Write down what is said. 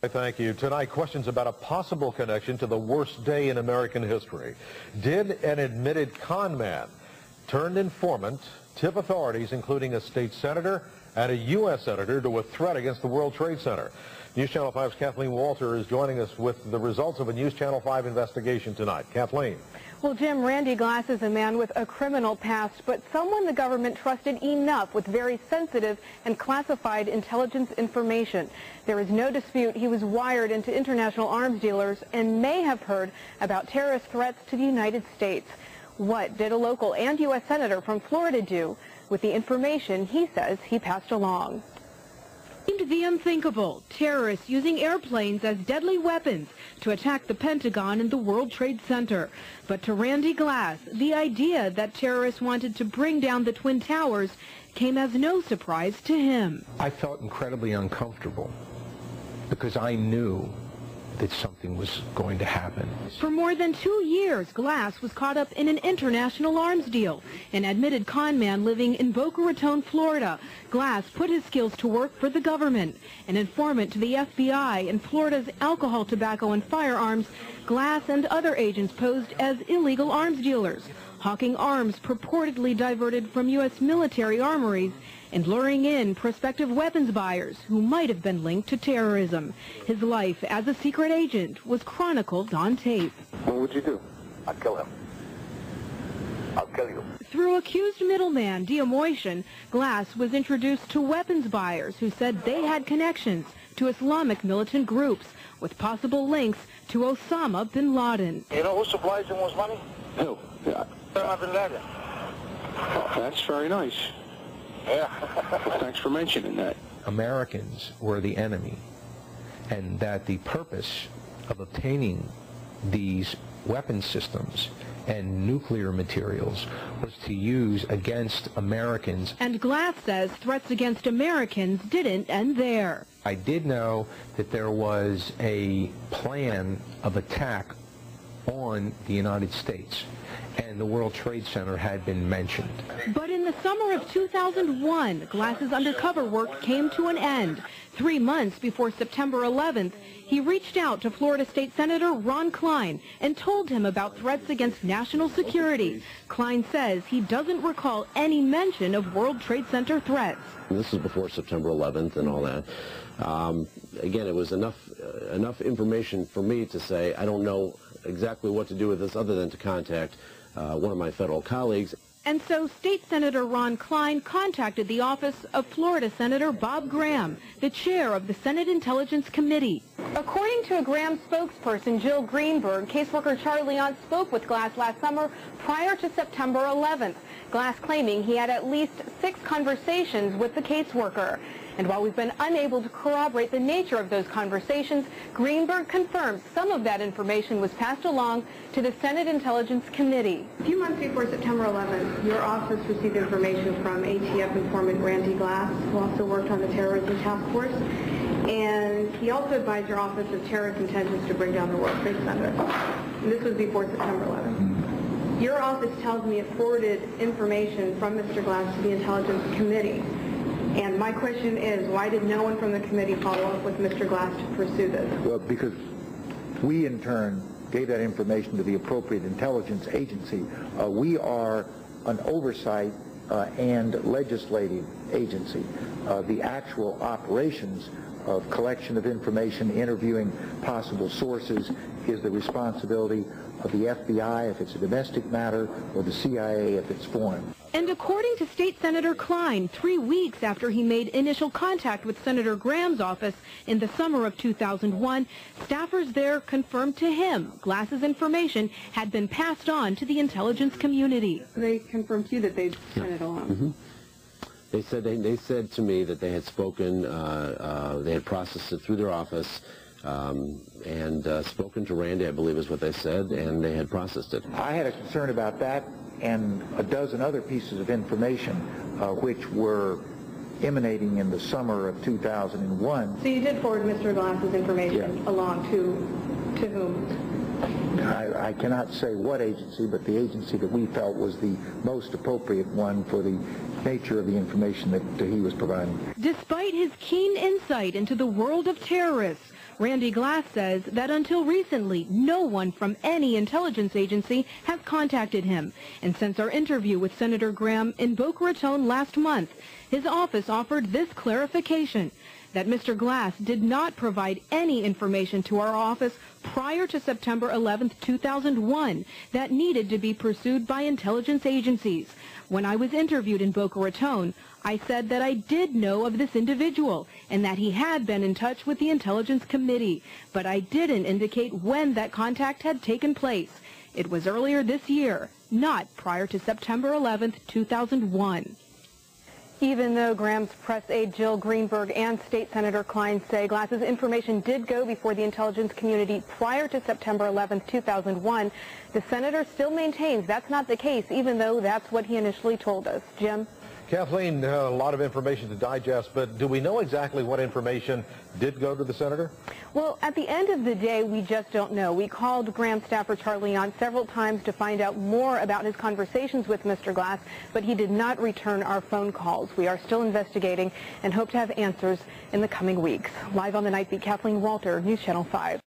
Thank you. Tonight, questions about a possible connection to the worst day in American history. Did an admitted con man turned informant tip authorities, including a state senator and a U.S. senator, to a threat against the World Trade Center? News Channel 5's Kathleen Walter is joining us with the results of a News Channel 5 investigation tonight. Kathleen. Well, Jim, Randy Glass is a man with a criminal past, but someone the government trusted enough with very sensitive and classified intelligence information. There is no dispute he was wired into international arms dealers and may have heard about terrorist threats to the United States. What did a local and U.S. senator from Florida do with the information he says he passed along? The unthinkable, terrorists using airplanes as deadly weapons to attack the Pentagon and the World Trade Center. But to Randy Glass, the idea that terrorists wanted to bring down the Twin Towers came as no surprise to him. I felt incredibly uncomfortable because I knew that something was going to happen. For more than 2 years, Glass was caught up in an international arms deal. An admitted con man living in Boca Raton, Florida, Glass put his skills to work for the government. An informant to the FBI and Florida's alcohol, tobacco, and firearms, Glass and other agents posed as illegal arms dealers, hawking arms purportedly diverted from U.S. military armories and luring in prospective weapons buyers who might have been linked to terrorism. His life as a secret agent was chronicled on tape. What would you do? I'd kill him. I'll kill you. Through accused middleman Diamoitian, Glass was introduced to weapons buyers who said they had connections to Islamic militant groups with possible links to Osama bin Laden. You know who supplies him with money? Who? Osama bin Laden. Oh, that's very nice. Yeah. Well, thanks for mentioning that. Americans were the enemy, and that the purpose of obtaining these weapon systems and nuclear materials was to use against Americans. And Glass says threats against Americans didn't end there. I did know that there was a plan of attack on the United States, and the World Trade Center had been mentioned. But in the summer of 2001, Glass's undercover work came to an end. 3 months before September 11th, he reached out to Florida State Senator Ron Klein and told him about threats against national security. Klein says he doesn't recall any mention of World Trade Center threats. This is before September 11th and all that. Again, it was enough information for me to say I don't know exactly what to do with this other than to contact one of my federal colleagues. And so State Senator Ron Klein contacted the office of Florida Senator Bob Graham, the chair of the Senate Intelligence Committee. According to a Graham spokesperson, Jill Greenberg, caseworker Charlie Leon spoke with Glass last summer prior to September 11th. Glass claiming he had at least 6 conversations with the caseworker. And while we've been unable to corroborate the nature of those conversations, Greenberg confirms some of that information was passed along to the Senate Intelligence Committee. A few months before September 11th, your office received information from ATF informant Randy Glass, who also worked on the terrorism task force, and he also advised your office of terrorist intentions to bring down the World Trade Center. And this was before September 11th. Your office tells me it forwarded information from Mr. Glass to the Intelligence Committee. And my question is, why did no one from the committee follow up with Mr. Glass to pursue this? Well, because we in turn gave that information to the appropriate intelligence agency. We are an oversight and legislative agency. The actual operations of collection of information, interviewing possible sources, is the responsibility of the FBI if it's a domestic matter, or the CIA if it's foreign. And according to State Senator Klein, 3 weeks after he made initial contact with Senator Graham's office in the summer of 2001, staffers there confirmed to him Glass's information had been passed on to the intelligence community. They confirmed to you that they sent it along. Mm-hmm. They said to me that they had spoken, they had processed it through their office, and spoken to Randy, I believe is what they said, and they had processed it. I had a concern about that and a dozen other pieces of information which were emanating in the summer of 2001. So you did forward Mr. Glass's information along to whom? I cannot say what agency, but the agency that we felt was the most appropriate one for the nature of the information that he was providing. Despite his keen insight into the world of terrorists, Randy Glass says that until recently, no one from any intelligence agency has contacted him. And since our interview with Senator Graham in Boca Raton last month, his office offered this clarification, that Mr. Glass did not provide any information to our office prior to September 11, 2001 that needed to be pursued by intelligence agencies. When I was interviewed in Boca Raton, I said that I did know of this individual and that he had been in touch with the Intelligence Committee, but I didn't indicate when that contact had taken place. It was earlier this year, not prior to September 11, 2001. Even though Graham's press aide Jill Greenberg and State Senator Klein say Glass's information did go before the intelligence community prior to September 11, 2001, the senator still maintains that's not the case, even though that's what he initially told us. Jim? Kathleen, a lot of information to digest, but do we know exactly what information did go to the senator? Well, at the end of the day, we just don't know. We called Graham staffer Charlie on several times to find out more about his conversations with Mr. Glass, but he did not return our phone calls. We are still investigating and hope to have answers in the coming weeks. Live on the Night Beat, Kathleen Walter, News Channel 5.